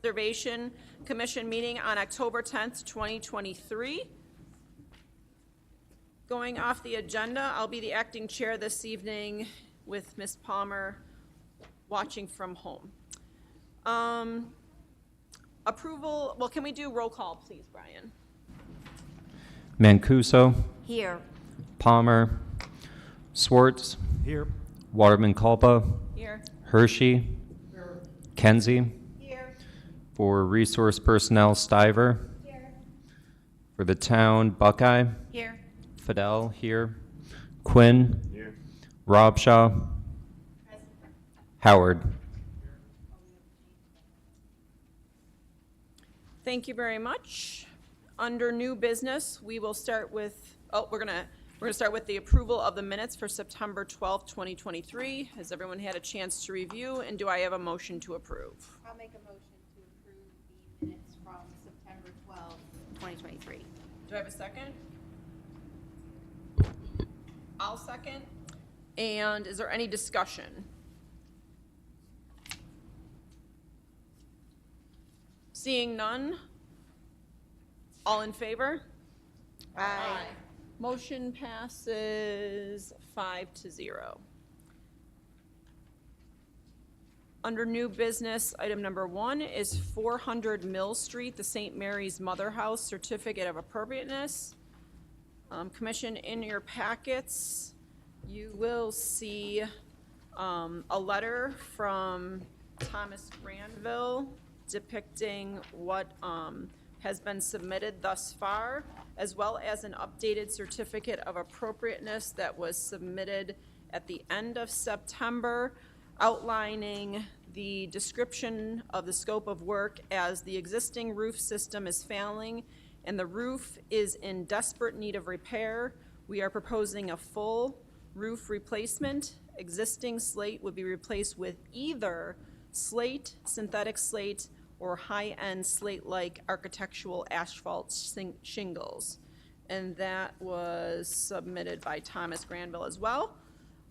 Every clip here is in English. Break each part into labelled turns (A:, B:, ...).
A: Preservation Commission meeting on October 10th, 2023. Going off the agenda, I'll be the acting chair this evening with Ms. Palmer watching from home. Approval, well, can we do roll call, please, Brian?
B: Mancuso,
C: Here.
B: Palmer, Swartz,
D: Here.
B: Waterman Culpa,
A: Here.
B: Hershey, Kenzie.
A: Here.
B: For resource personnel, Stiver.
A: Here.
B: For the town, Buckeye.
C: Here.
B: Fidel here. Quinn.
D: Here.
B: Robshaw. Howard.
A: Thank you very much. Under new business, we will start with, we're gonna start with the approval of the minutes for September 12th, 2023. Has everyone had a chance to review, and do I have a motion to approve?
E: I'll make a motion to approve the minutes from September 12th, 2023.
A: Do I have a second? I'll second. And is there any discussion? Seeing none? All in favor?
E: Aye.
A: Motion passes 5-0. Under new business, item number 1 is 400 Mill Street, the St. Mary's Mother House Certificate of Appropriateness. Commission, in your packets, you will see a letter from Thomas Granville depicting what has been submitted thus far, as well as an updated certificate of appropriateness that was submitted at the end of September, outlining the description of the scope of work as the existing roof system is failing and the roof is in desperate need of repair. We are proposing a full roof replacement. Existing slate would be replaced with either slate, synthetic slate, or high-end slate-like architectural asphalt shingles. And that was submitted by Thomas Granville as well.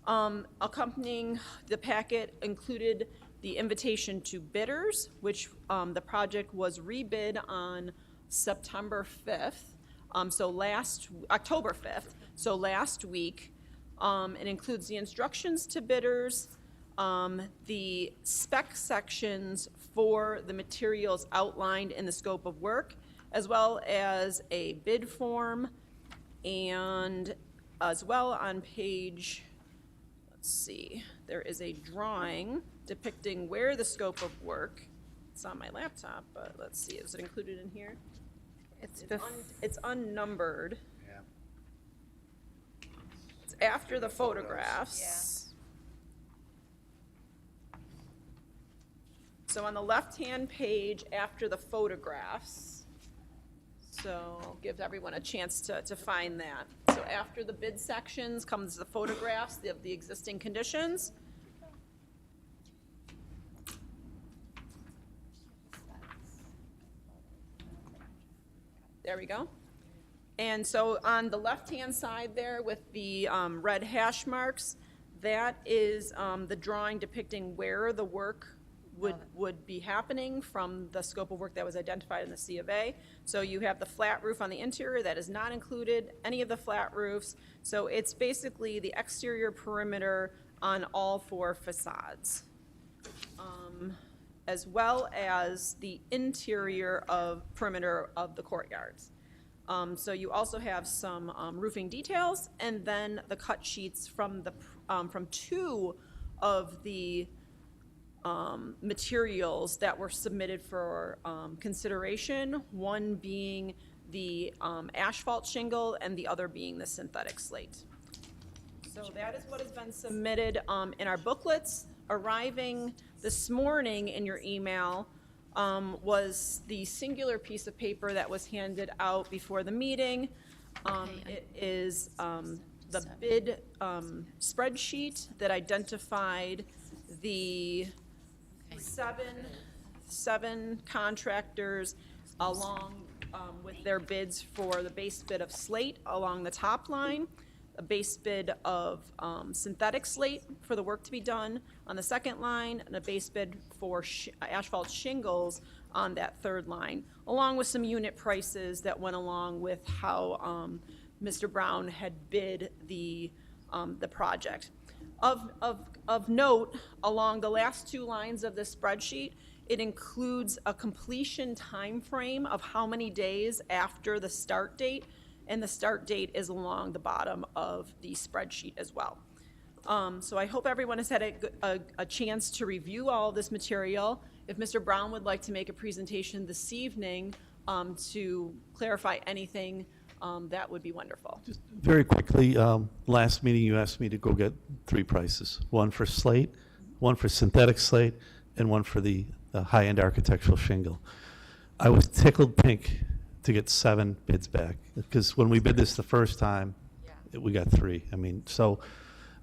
A: Accompanying the packet included the invitation to bidders, which the project was rebid on September 5th, October 5th, so last week. It includes the instructions to bidders, the spec sections for the materials outlined in the scope of work, as well as a bid form, and as well on page, let's see, there is a drawing depicting where the scope of work, it's on my laptop, but let's see, is it included in here? It's unnumbered.
D: Yeah.
A: It's after the photographs. So on the left-hand page, after the photographs, so I'll give everyone a chance to find that. So after the bid sections comes the photographs of the existing conditions. There we go. And so on the left-hand side there with the red hash marks, that is the drawing depicting where the work would be happening from the scope of work that was identified in the C of A. So you have the flat roof on the interior that is not included, any of the flat roofs. So it's basically the exterior perimeter on all 4 facades, as well as the interior of perimeter of the courtyards. So you also have some roofing details, and then the cut sheets from the from 2 of the materials that were submitted for consideration, one being the asphalt shingle and the other being the synthetic slate. So that is what has been submitted in our booklets. Arriving this morning in your email was the singular piece of paper that was handed out before the meeting. It is the bid spreadsheet that identified the seven contractors along with their bids for the base bid of slate along the top line, a base bid of synthetic slate for the work to be done, on the second line, and a base bid for asphalt shingles on that third line, along with some unit prices that went along with how Mr. Brown had bid the project. Of note, along the last two lines of the spreadsheet, it includes a completion time frame of how many days after the start date, and the start date is along the bottom of the spreadsheet as well. So I hope everyone has had a chance to review all this material. If Mr. Brown would like to make a presentation this evening to clarify anything, that would be wonderful.
C: Just very quickly, last meeting you asked me to go get 3 prices, one for slate, one for synthetic slate, and one for the high-end architectural shingle. I was tickled pink to get 7 bids back, because when we bid this the first time, we got 3. I mean, so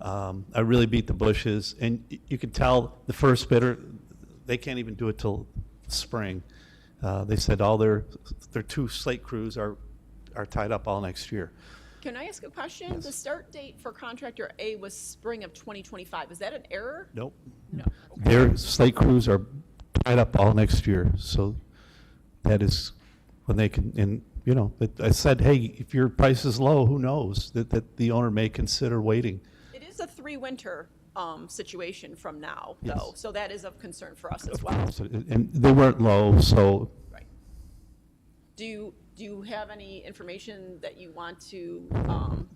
C: I really beat the bushes, and you could tell the first bidder, they can't even do it till spring. They said all their 2 slate crews are tied up all next year.
A: Can I ask a question?
C: Yes.
A: The start date for contractor A was spring of 2025. Is that an error?
C: Nope.
A: No.
C: Their slate crews are tied up all next year, so that is when they can, and, you know, I said, hey, if your price is low, who knows, that the owner may consider waiting.
A: It is a 3-winter situation from now,
C: Yes.
A: though, so that is of concern for us as
C: Of
A: well.
C: course, and they weren't low, so
A: Right. Do you have any information that you want to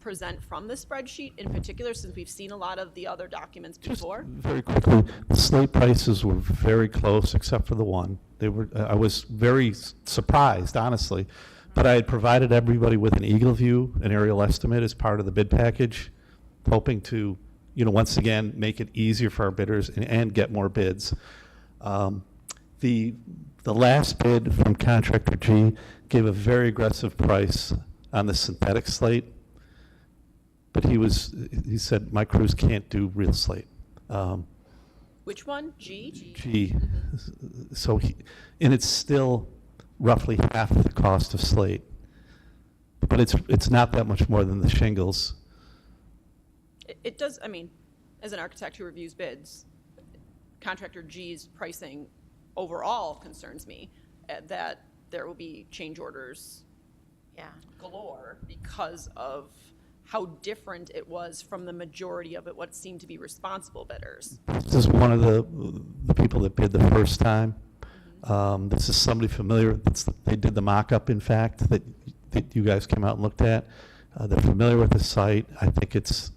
A: present from the spreadsheet in particular, since we've seen a lot of the other documents
C: just
A: before?
C: very quickly, the slate prices were very close, except for the one. They were, I was very surprised, honestly, but I had provided everybody with an Eagle View, an aerial estimate as part of the bid package, hoping to, you know, once again, make it easier for our bidders and get more bids. The last bid from contractor G gave a very aggressive price on the synthetic slate, but he said, my crews can't do real slate.
A: Which one? G?
C: G, so and it's still roughly half the cost of slate, but it's not that much more than the shingles.
A: It does, I mean, as an architect who reviews bids, contractor G's pricing overall concerns me, that there will be change orders
E: Yeah.
A: galore because of how different it was from the majority of it, what seemed to be responsible bidders.
C: This is one of the people that bid the first time. This is somebody familiar, they did the mock-up, in fact, that you guys came out and looked at. They're familiar with the site. I think it's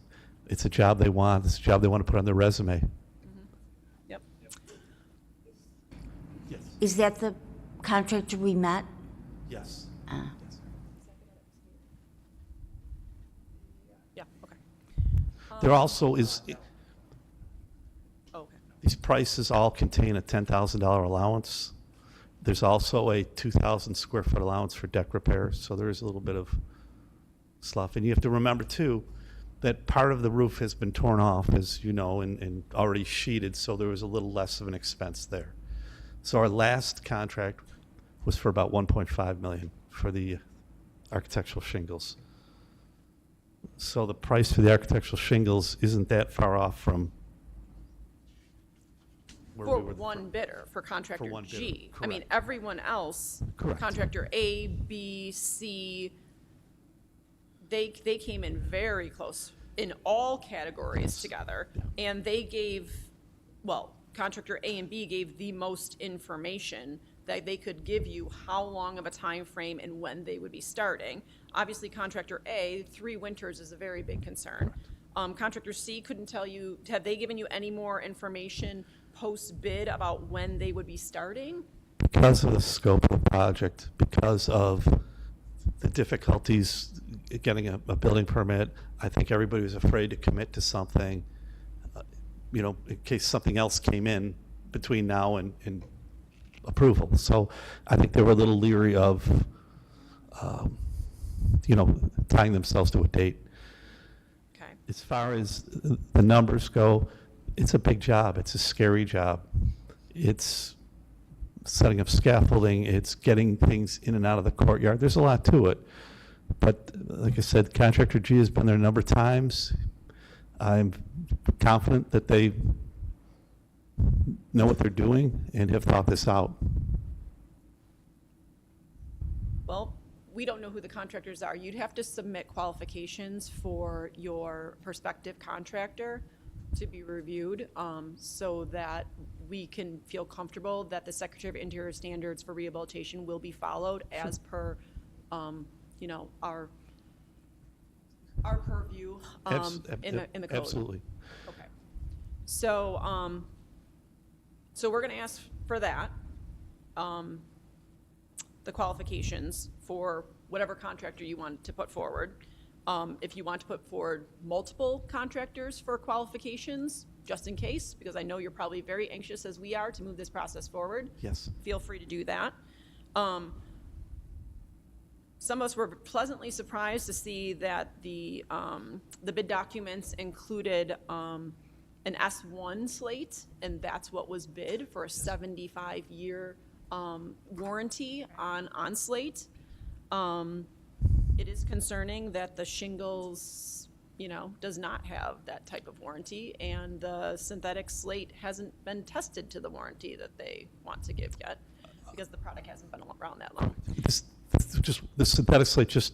C: a job they want. It's a job they want to put on their resume.
A: Yep.
C: Yes.
D: Is that the contractor we met?
C: Yes.
A: Yeah, okay.
C: There also is,
A: Okay.
C: these prices all contain a $10,000 allowance. There's also a 2,000 square foot allowance for deck repairs, so there is a little bit of slough. And you have to remember, too, that part of the roof has been torn off, as you know, and already sheeted, so there was a little less of an expense there. So our last contract was for about $1.5 million for the architectural shingles. So the price for the architectural shingles isn't that far off from where
A: For
C: we were.
A: one bidder, for contractor
C: one bidder,
A: G. I mean,
C: correct.
A: everyone else,
C: Correct.
A: contractor A, B, C, they came in very close in all categories together. And they gave, well, contractor A and B gave the most information that they could give you how long of a time frame and when they would be starting. Obviously, contractor A, 3 winters is a very big concern. Contractor C couldn't tell you, have they given you any more information post-bid about when they would be starting?
C: Because of the scope of the project, because of the difficulties getting a building permit, I think everybody was afraid to commit to something, you know, in case something else came in between now and approval. So I think they were a little leery of, you know, tying themselves to a date.
A: Okay.
C: As far as the numbers go, it's a big job. It's a scary job. It's setting up scaffolding. It's getting things in and out of the courtyard. There's a lot to it. But like I said, contractor G has been there a number of times. I'm confident that they know what they're doing and have thought this out.
A: Well, we don't know who the contractors are. You'd have to submit qualifications for your prospective contractor to be reviewed, so that we can feel comfortable that the Secretary of Interior standards for rehabilitation will be followed as per, you know, our purview, in the code.
C: Absolutely.
A: Okay. So, so we're gonna ask for that, the qualifications for whatever contractor you want to put forward. If you want to put forward multiple contractors for qualifications, just in case, because I know you're probably very anxious as we are to move this process forward.
C: Yes.
A: Feel free to do that. Some of us were pleasantly surprised to see that the bid documents included an S1 slate, and that's what was bid for a 75-year warranty on slate. It is concerning that the shingles, you know, does not have that type of warranty, and the synthetic slate hasn't been tested to the warranty that they want to give yet, because the product hasn't been around that long.
C: The synthetic slate just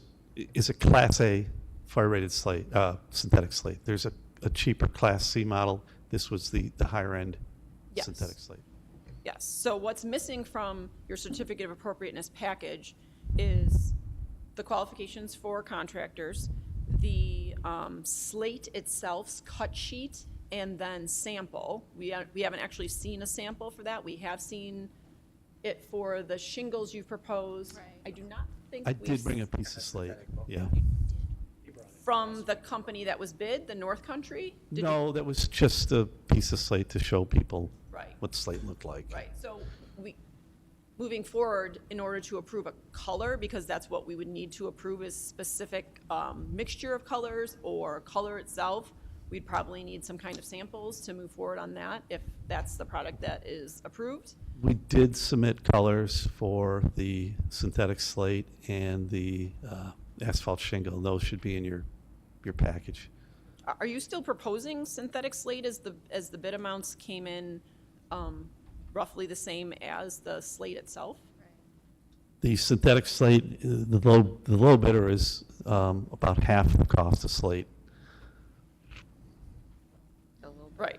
C: is a Class A fire-rated slate, synthetic slate. There's a cheaper Class C model. This was the higher-end
A: Yes.
C: synthetic slate.
A: Yes, so what's missing from your certificate of appropriateness package is the qualifications for contractors, the slate itself's cut sheet, and then sample. We haven't actually seen a sample for that. We have seen it for the shingles you proposed.
E: Right.
A: I do not think
C: I
A: we've
C: did bring a piece of slate, yeah.
A: from the company that was bid, the North Country? Did you-
C: No, that was just a piece of slate to show people
A: Right.
C: what slate looked like.
A: Right, so moving forward, in order to approve a color, because that's what we would need to approve is specific mixture of colors or color itself, we'd probably need some kind of samples to move forward on that, if that's the product that is approved.
C: We did submit colors for the synthetic slate and the asphalt shingle. Those should be in your package.
A: Are you still proposing synthetic slate as the bid amounts came in roughly the same as the slate itself?
C: The synthetic slate, the low bidder is about half the cost of slate.
A: Right.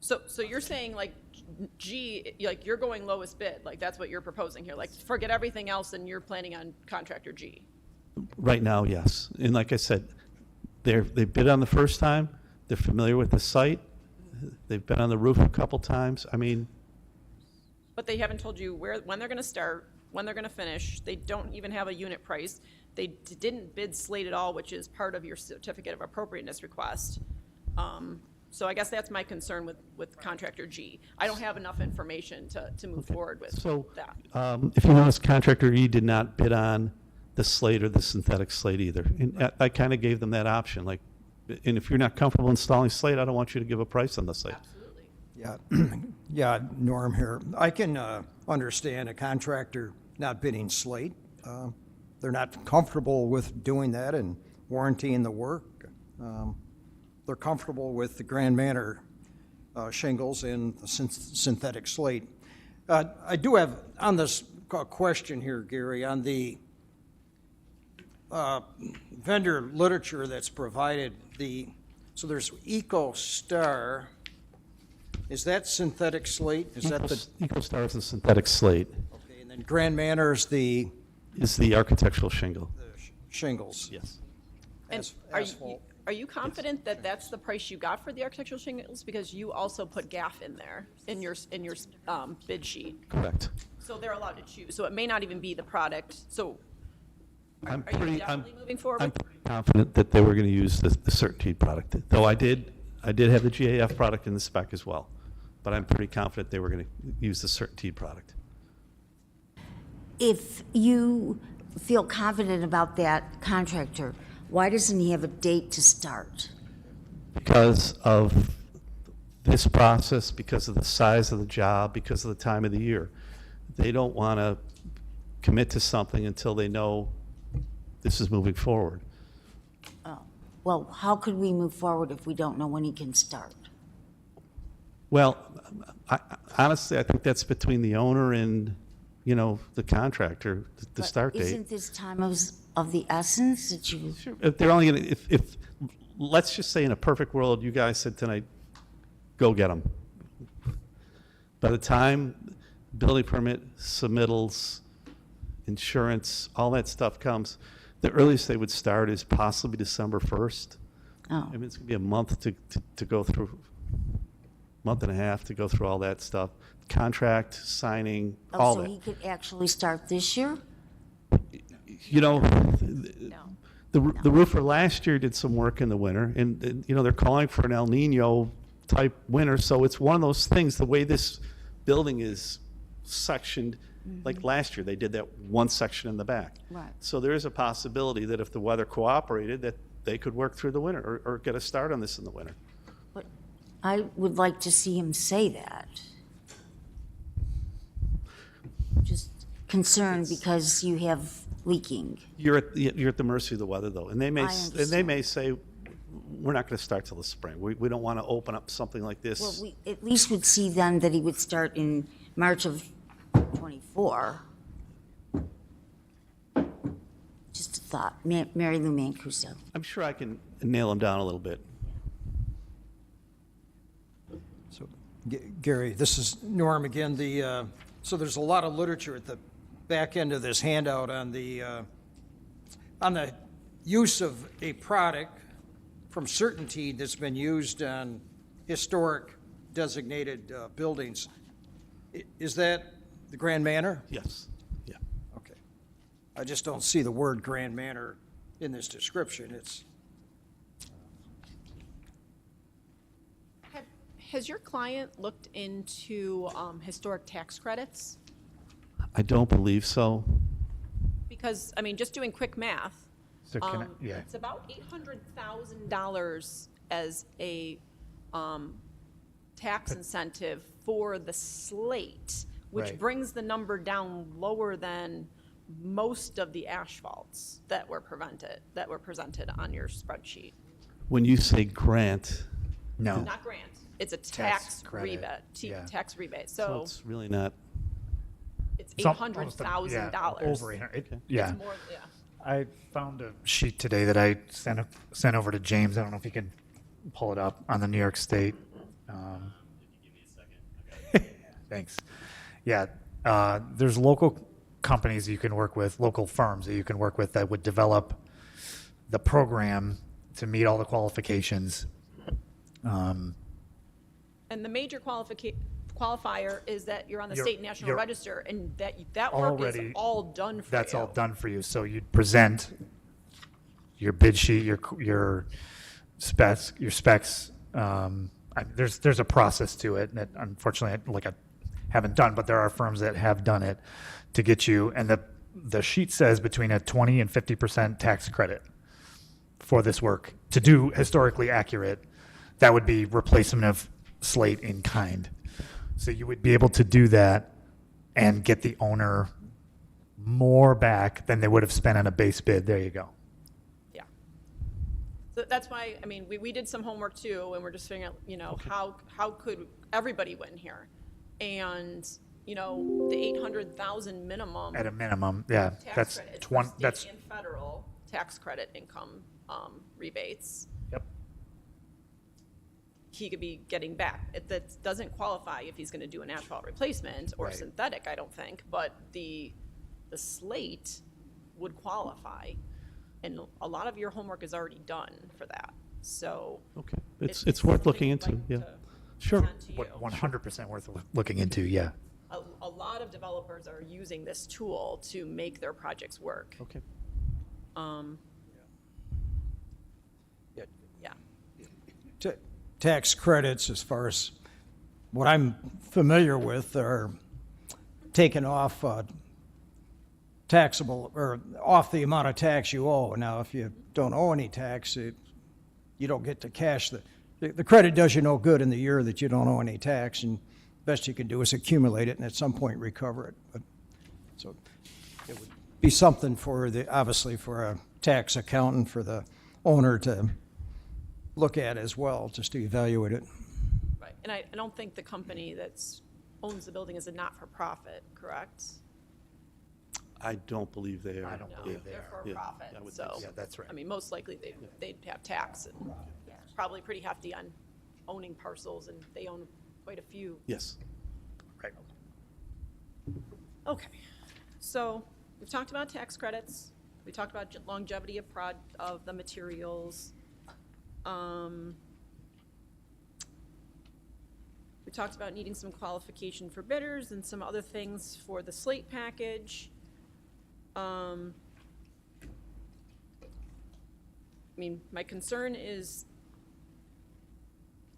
A: So you're saying like G, like you're going lowest bid, like that's what you're proposing here, like forget everything else and you're planning on contractor G?
C: Right now, yes. And like I said, they bid on the first time. They're familiar with the site. They've been on the roof a couple times. I mean,
A: But they haven't told you when they're gonna start, when they're gonna finish. They don't even have a unit price. They didn't bid slate at all, which is part of your certificate of appropriateness request. So I guess that's my concern with contractor G. I don't have enough information to move forward with
C: so
A: that.
C: if you notice, contractor E did not bid on the slate or the synthetic slate either. And I kind of gave them that option, like, and if you're not comfortable installing slate, I don't want you to give a price on the slate.
A: Absolutely.
F: Yeah, yeah, Norm here. I can understand a contractor not bidding slate. They're not comfortable with doing that and warrantying the work. They're comfortable with the Grand Manor shingles and the synthetic slate. I do have, on this question here, Gary, on the vendor literature that's provided, so there's EcoStar. Is that synthetic slate? Is that the,
C: EcoStar is the synthetic slate,
F: okay, and then Grand Manor's the
C: is the architectural shingle.
F: shingles?
C: Yes.
A: And
F: Asphalt.
A: are you confident that that's the price you got for the architectural shingles? Because you also put GAF in there, in your bid sheet.
C: Correct.
A: So they're allowed to choose. So it may not even be the product. So are
C: I'm
A: you
C: pretty,
A: definitely moving forward
C: I'm
A: with?
C: pretty confident that they were going to use the CertainTeed product, though I did have the GAF product in the spec as well. But I'm pretty confident they were going to use the CertainTeed product.
D: If you feel confident about that contractor, why doesn't he have a date to start?
C: Because of this process, because of the size of the job, because of the time of the year. They don't want to commit to something until they know this is moving forward.
D: Oh, well, how could we move forward if we don't know when he can start?
C: Well, honestly, I think that's between the owner and, you know, the contractor, the
D: But
C: start date.
D: Isn't this time of the essence that you,
C: Sure. If they're only gonna, if, let's just say in a perfect world, you guys said tonight, go get them. By the time building permit, submittals, insurance, all that stuff comes, the earliest they would start is possibly December 1st.
D: oh,
C: I mean, it's gonna be a month to go through, month and a half to go through all that stuff. Contract, signing, all
D: so
C: that.
D: he could actually start this year?
C: You know,
A: No.
C: the roofer last year did some work in the winter, and, you know, they're calling for an El Nino type winter, so it's one of those things, the way this building is sectioned, like last year, they did that one section in the back.
D: Right.
C: So there is a possibility that if the weather cooperated, that they could work through the winter, or get a start on this in the winter.
D: But I would like to see him say that. Just concerned because you have leaking.
C: You're at the mercy of the weather, though, and they may,
D: I
C: and they may
D: understand.
C: say, we're not gonna start till the spring, we don't wanna open up something like this.
D: Well, we at least would see then that he would start in March of '24. Just a thought. Mary Lou Mancuso.
C: I'm sure I can nail them down a little bit.
F: So, Gary, this is Norm again. So there's a lot of literature at the back end of this handout on the use of a product from Certainty that's been used on historic designated buildings. Is that the Grand Manor?
C: Yes, yeah.
F: Okay. I just don't see the word Grand Manor in this description.
A: Has your client looked into historic tax credits?
C: I don't believe so.
A: Because, I mean, just doing quick math,
G: So can I, yeah,
A: it's about $800,000 as a tax incentive for the slate, which
G: Right.
A: brings the number down lower than most of the asphalts that were presented on your spreadsheet.
C: When you say grant,
G: no,
A: Not grant, it's a
G: Tax
A: tax
G: credit,
A: rebate,
G: yeah.
A: tax rebate.
C: so
A: So
C: it's really not,
A: it's
G: Some- almost a- yeah,
A: $800,000.
G: over 800.
A: It's
G: Yeah,
A: more, yeah.
G: I found a sheet today that I sent over to James. I don't know if he can pull it up on the New York State. Thanks. Yeah, there's local companies you can work with, local firms that you can work with that would develop the program to meet all the qualifications.
A: And the major qualifier is that you're on the
G: You're-
A: state national
G: you're
A: register, and that work is
G: already-
A: all done for you.
G: That's all done for you. So you'd present your bid sheet, your specs. There's a process to it that unfortunately, like I haven't done, but there are firms that have done it to get you. And the sheet says between a 20 and 50% tax credit for this work to do historically accurate. That would be replacement of slate in kind. So you would be able to do that and get the owner more back than they would have spent on a base bid. There you go.
A: Yeah. So that's why, I mean, we did some homework too, and we're just figuring out, you know, how could everybody win here? And, you know, the 800,000 minimum
G: At a minimum, yeah,
A: tax
G: that's
A: credit is for
G: 20,
A: state
G: that's,
A: and federal tax credit income rebates.
G: yep,
A: He could be getting back. That doesn't qualify if he's going to do an asphalt replacement or
G: Right.
A: synthetic, I don't think, but the slate would qualify. And a lot of your homework is already done for that, so.
C: okay,
A: if
C: it's worth
A: something
C: looking
A: you'd
C: into,
A: like
C: yeah.
A: to
C: Sure.
A: present to you.
G: 100% worth looking into, yeah.
A: A lot of developers are using this tool to make their projects work.
C: Okay.
A: Yeah.
F: Tax credits, as far as what I'm familiar with, are taken off taxable, or off the amount of tax you owe. Now, if you don't owe any tax, you don't get to cash the credit does you no good in the year that you don't owe any tax, and best you can do is accumulate it and at some point recover it. But, so it would be something for obviously for a tax accountant, for the owner to look at as well, just to evaluate it.
A: Right. And I don't think the company owns the building is a not-for-profit, correct?
C: I don't believe they are.
G: I don't
A: No,
G: believe they
A: they're
G: are.
A: for-profit,
C: I would
A: so.
C: think
G: Yeah, that's right.
A: I mean, most likely they'd have tax and probably pretty hefty on owning parcels, and they own quite a few.
C: Yes.
G: Right.
A: Okay, so we've talked about tax credits, we talked about longevity of the materials. We talked about needing some qualification for bidders and some other things for the slate package. I mean, my concern is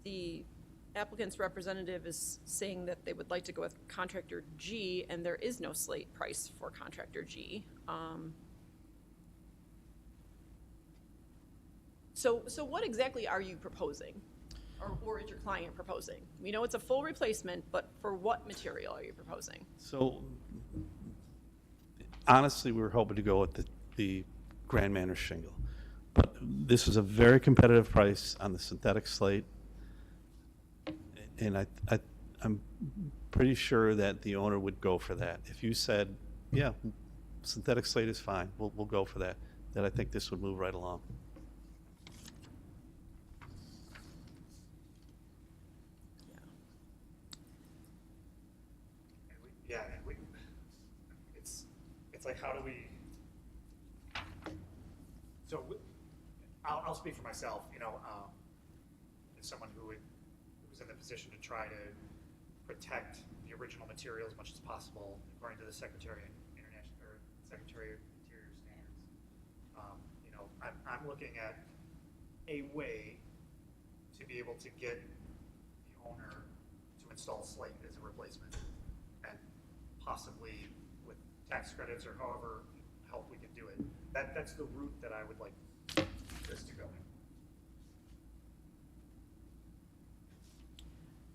A: the applicant's representative is saying that they would like to go with contractor G, and there is no slate price for contractor G. So what exactly are you proposing? Or is your client proposing? We know it's a full replacement, but for what material are you proposing?
C: So honestly, we were hoping to go with the Grand Manor shingle. But this is a very competitive price on the synthetic slate. And I'm pretty sure that the owner would go for that. If you said, yeah, synthetic slate is fine, we'll go for that, then I think this would move right along.
G: Yeah, it's like, how do we, so I'll speak for myself, as someone who was in the position to try to protect the original material as much as possible, according to the Secretary of Interior standards. I'm looking at a way to be able to get the owner to install slate as a replacement, and possibly with tax credits or however help we can do it. That's the route that I would like this to go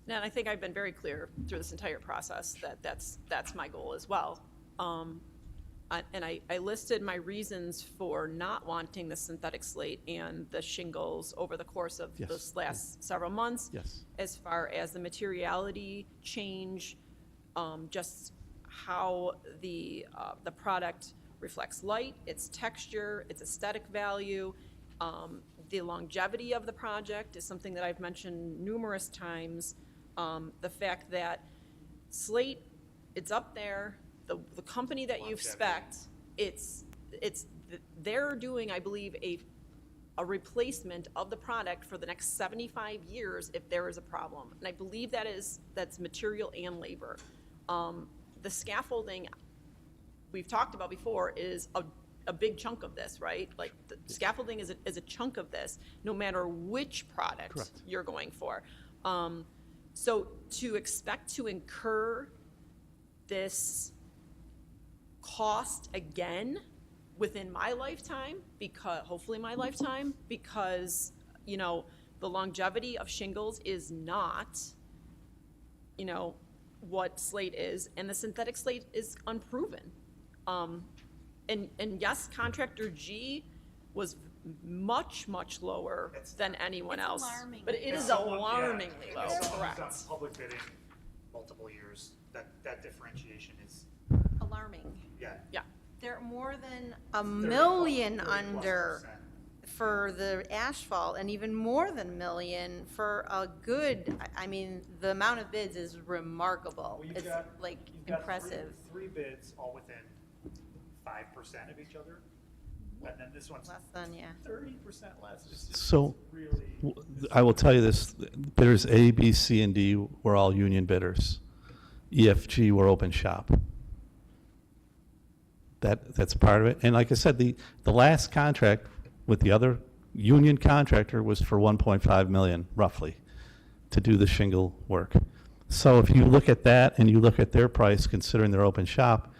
G: in.
A: And I think I've been very clear through this entire process that that's my goal as well. And I listed my reasons for not wanting the synthetic slate and the shingles over the course of
C: Yes.
A: this last several months.
C: Yes.
A: As far as the materiality change, just how the product reflects light, its texture, its aesthetic value, the longevity of the project is something that I've mentioned numerous times. The fact that slate, it's up there, the company that you've spec'd, they're doing, I believe, a replacement of the product for the next 75 years if there is a problem. And I believe that's material and labor. The scaffolding we've talked about before is a big chunk of this, right? Like the scaffolding is a chunk of this, no matter which product
C: Correct.
A: you're going for. So to expect to incur this cost again within my lifetime, hopefully my lifetime, because, the longevity of shingles is not, what slate is, and the synthetic slate is unproven. And yes, contractor G was much, much lower than anyone
E: It's
A: else.
E: alarming.
A: But it is
G: Someone-
A: alarmingly
G: yeah,
A: low,
G: as someone who's
A: correct.
G: done public bidding multiple years, that differentiation is,
E: Alarming.
G: yeah.
A: Yeah,
E: There are more than a million
G: 30+%.
E: under for the asphalt, and even more than a million for a good, I mean, the amount of bids is remarkable.
G: Well,
E: It's like
G: you've got
E: impressive.
G: three bids all within 5% of each other, and then this one's
E: Less than, yeah.
G: 30% less. It's just
C: So
G: really,
C: I will tell you this, bidders A, B, C, and D were all union bidders. EFG were open shop. That's part of it. And like I said, the last contract with the other union contractor was for 1.5 million, roughly, to do the shingle work. So if you look at that and you look at their price, considering their open shop,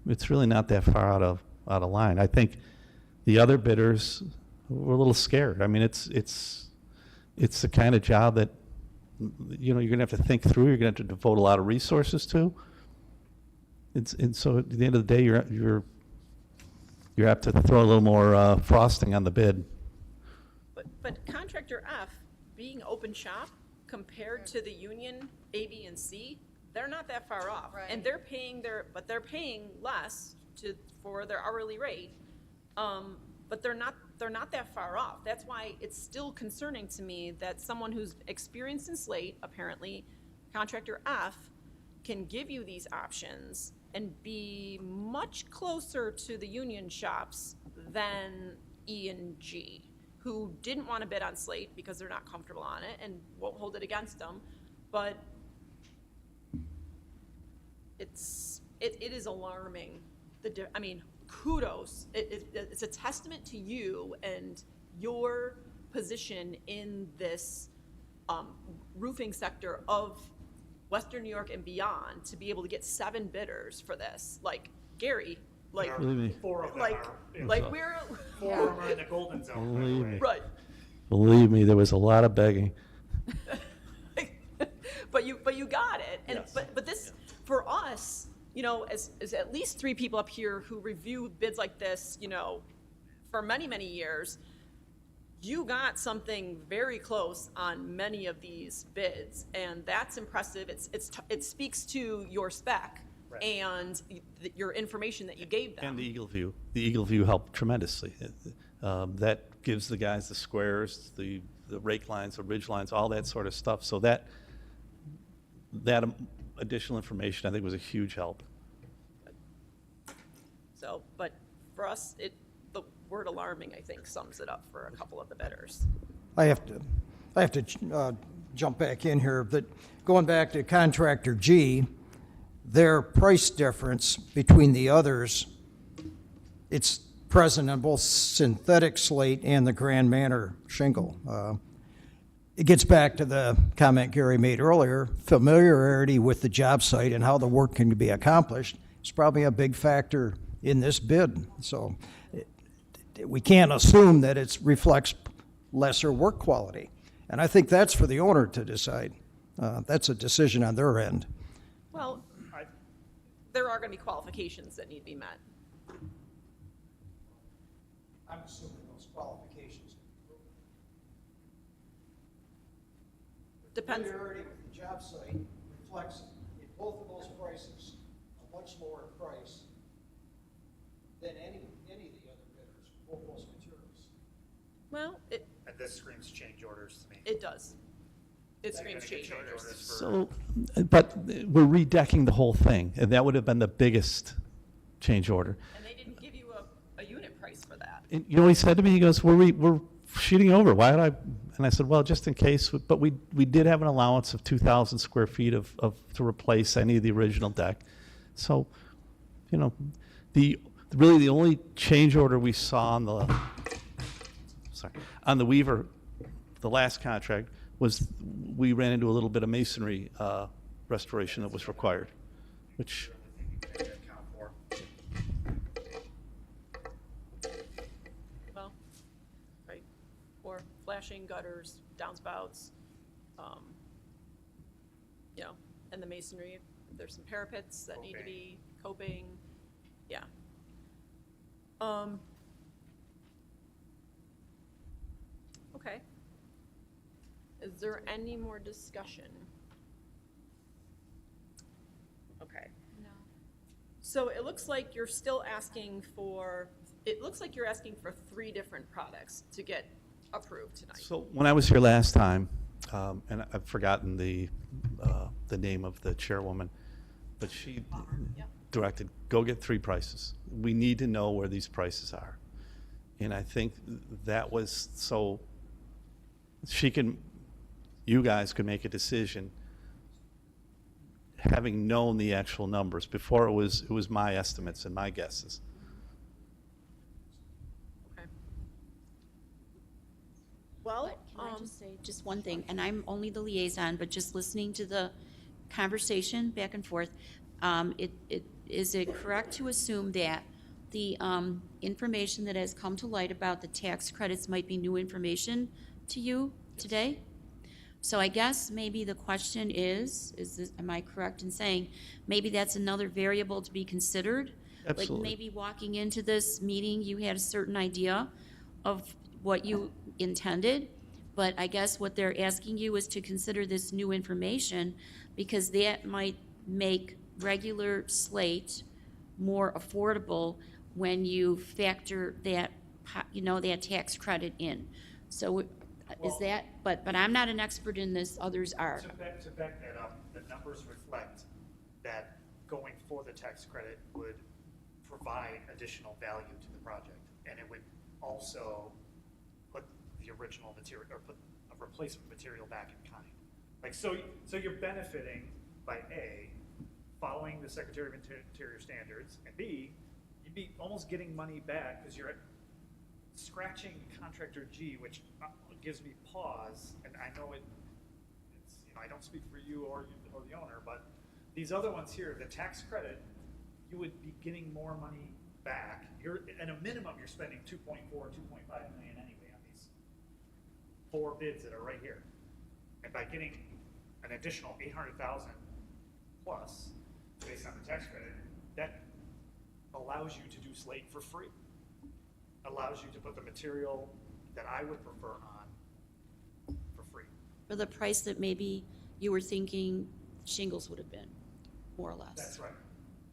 C: it's really not that far out of line. I think the other bidders were a little scared. I mean, it's the kind of job that, you're going to have to think through, you're going to have to devote a lot of resources to. And so at the end of the day, you have to throw a little more frosting on the bid.
A: but contractor F, being open shop, compared to the union A, B, and C, they're not that far off. And
E: Right.
A: they're paying but they're paying less for their hourly rate. But they're not that far off. That's why it's still concerning to me that someone who's experienced in slate, apparently contractor F, can give you these options and be much closer to the union shops than E and G, who didn't want to bid on slate because they're not comfortable on it and won't hold it against them. But it is alarming. I mean, kudos. It's a testament to you and your position in this roofing sector of Western New York and beyond to be able to get 7 bidders for this. Like, Gary, like,
C: Believe me.
G: 4 of them
A: like,
G: are,
A: like we're,
G: 4 of them are in the golden zone, by the
C: Believe
G: way.
C: me.
A: right.
C: Believe me, there was a lot of begging.
A: But you got it. And but this, for us, you know, as at least 3 people up here who review bids like this, you know, for many, many years, you got something very close on many of these bids, and that's impressive. It speaks to your spec
G: Right.
A: and your information that you gave them.
C: And the Eagle View. The Eagle View helped tremendously. That gives the guys the squares, the rake lines, the ridge lines, all that sort of stuff. So that additional information, I think, was a huge help.
A: So, but for us, the word alarming, I think, sums it up for a couple of the bidders.
F: I have to jump back in here, but going back to contractor G, their price difference between the others, it's present on both synthetic slate and the Grand Manor shingle. It gets back to the comment Gary made earlier, familiarity with the job site and how the work can be accomplished is probably a big factor in this bid. So we can't assume that it reflects lesser work quality. And I think that's for the owner to decide. That's a decision on their end.
A: Well, there are going to be qualifications that need to be met.
F: I'm assuming those qualifications.
A: Depends.
F: Familiarity with the job site reflects in both of those prices a much lower price than any of the other bidders, both those materials.
A: Well,
G: And this screams change orders to me.
A: it does. It screams
G: Gotta get
A: change orders.
G: for-
C: So, but we're redecking the whole thing, and that would have been the biggest change order.
A: And they didn't give you a unit price for that.
C: And you know what he said to me? He goes, we're shooting over. Why would I? And I said, well, just in case. But we did have an allowance of 2,000 square feet to replace any of the original deck. So, you know, really the only change order we saw on the Weaver, the last contract, was we ran into a little bit of masonry restoration that was required, which.
G: Account for.
A: Well, right. Or flashing gutters, downspouts, you know, and the masonry. There's some parapets that need to be coping. Yeah. Okay. Is there any more discussion? Okay.
H: No.
A: So it looks like you're still asking for, it looks like you're asking for 3 different products to get approved tonight.
C: So when I was here last time, and I've forgotten the name of the chairwoman, but she
A: Yep.
C: directed, go get 3 prices. We need to know where these prices are. And I think that was so you guys could make a decision having known the actual numbers. Before it was my estimates and my guesses.
A: Okay. Well,
H: But can I just say just one thing, and I'm only the liaison, but just listening to the conversation back and forth, is it correct to assume that the information that has come to light about the tax credits might be new information to you today? So I guess maybe the question is am I correct in saying maybe that's another variable to be considered?
C: Absolutely.
H: Like maybe walking into this meeting, you had a certain idea of what you intended, But I guess what they're asking you is to consider this new information, because that might make regular slate more affordable when you factor that, that tax credit in. So is that, but I'm not an expert in this, others are.
G: To back that up, the numbers reflect that going for the tax credit would provide additional value to the project. And it would also put the original material, or put a replacement material back in kind. Like, so you're benefiting by A, following the Secretary of Interior standards, and B, you'd be almost getting money back because you're scratching contractor G, which gives me pause, and I know it's, I don't speak for you or the owner, but these other ones here, the tax credit, you would be getting more money back. You're, at a minimum, you're spending 2.4, 2.5 million anyway on these 4 bids that are right here. And by getting an additional 800,000 plus based on the tax credit, that allows you to do slate for free. Allows you to put the material that I would prefer on for free.
H: For the price that maybe you were thinking shingles would have been, more or less.
G: That's right.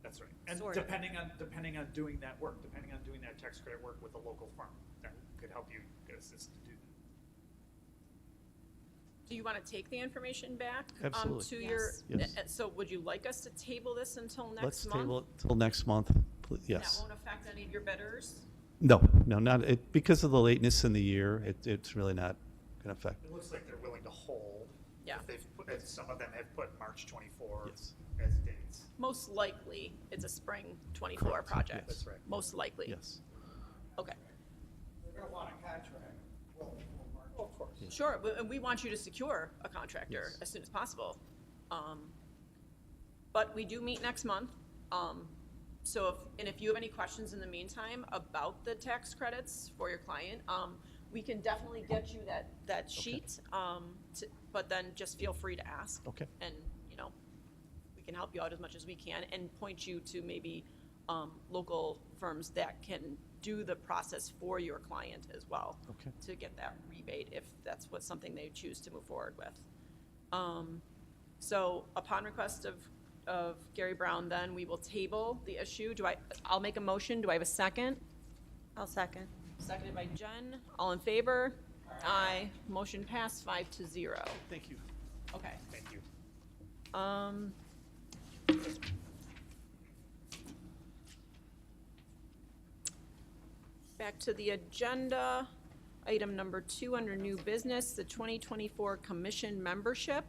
G: That's right. And
H: Sort of.
G: depending on doing that work, depending on doing that tax credit work with a local firm, that could help you get assist to do that.
A: Do you want to take the information back?
C: Absolutely.
A: To your,
C: Yes.
A: so would you like us to table this until
C: Let's
A: next month?
C: table it till next month, yes.
A: That won't affect any of your bidders?
C: No, not, because of the lateness in the year, it's really not going to affect.
G: It looks like they're willing to hold.
A: Yeah.
G: If they've put, as some of them have put March 24
C: Yes.
G: as dates.
A: Most likely, it's a spring 24
C: Correct.
A: project.
G: That's right.
A: Most likely.
C: Yes.
A: Okay.
F: They're gonna want a contract. Well,
G: Of course.
A: Sure, and we want you to secure a contractor
C: Yes.
A: as soon as possible. But we do meet next month. So if you have any questions in the meantime about the tax credits for your client, we can definitely get you that sheet. But then just feel free to ask.
C: Okay.
A: And, we can help you out as much as we can and point you to maybe local firms that can do the process for your client as well.
C: Okay.
A: To get that rebate if that's something they choose to move forward with. So upon request of Gary Brown, then we will table the issue. I'll make a motion. Do I have a second?
E: I'll second.
A: Seconded by Jen. All in favor? Aye. Motion passed 5-0.
C: Thank you.
A: Okay.
G: Thank you.
A: Back to the agenda. Item number 2 under new business, the 2024 commission membership.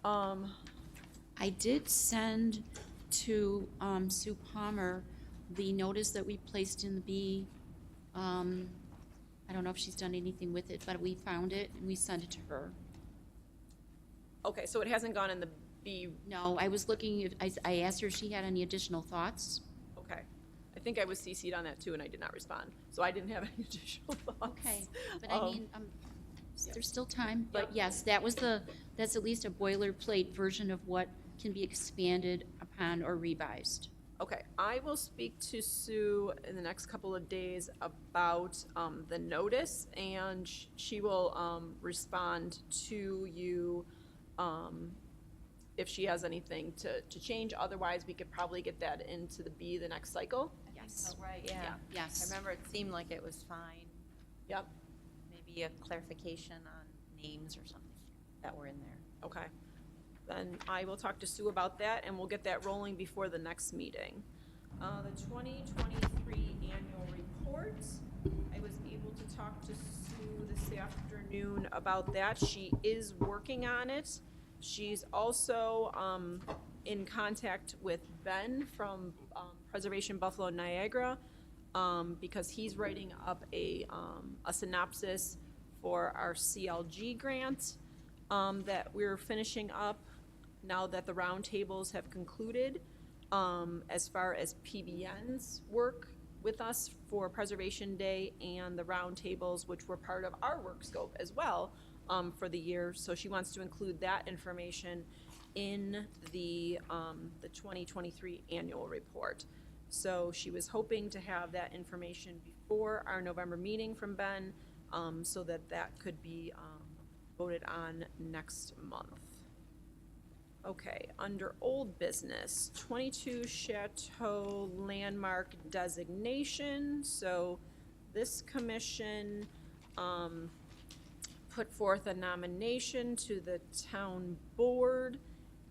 H: I did send to Sue Palmer the notice that we placed in the B. I don't know if she's done anything with it, but we found it and we sent it to her.
A: Okay, so it hasn't gone in the B.
H: No, I was looking, I asked her if she had any additional thoughts.
A: Okay. I think I was CC'd on that too, and I did not respond. So I didn't have any additional thoughts.
H: Okay, but I mean, there's still time, but yes, that's at least a boilerplate version of what can be expanded upon or revised.
A: Okay, I will speak to Sue in the next couple of days about the notice, and she will respond to you if she has anything to change. Otherwise, we could probably get that into the B the next cycle.
H: Yes.
E: Right, yeah. I
H: Yes.
E: remember it seemed like it was fine.
A: Yep,
E: Maybe a clarification on names or something that were in there.
A: okay. Then I will talk to Sue about that, and we'll get that rolling before the next meeting. The 2023 annual report, I was able to talk to Sue this afternoon about that. She is working on it. She's also in contact with Ben from Preservation Buffalo Niagara because he's writing up a synopsis for our CLG grant that we're finishing up now that the roundtables have concluded, as far as PBN's work with us for Preservation Day and the roundtables, which were part of our work scope as well for the year. So she wants to include that information in the 2023 annual report. So she was hoping to have that information before our November meeting from Ben, so that that could be voted on next month. Okay, under old business, 22 Chateau landmark designation. So this commission put forth a nomination to the town board,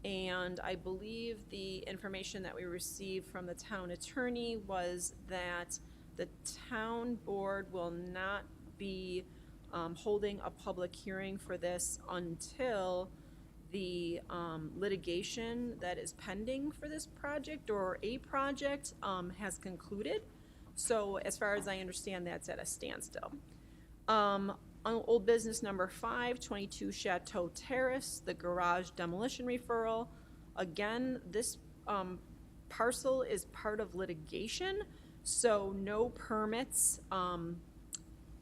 A: and I believe the information that we received from the town attorney was that the town board will not be holding a public hearing for this until the litigation that is pending for this project or a project has concluded. So as far as I understand, that's at a standstill. On old business number 5, 22 Chateau Terrace, the garage demolition referral. Again, this parcel is part of litigation, so no permits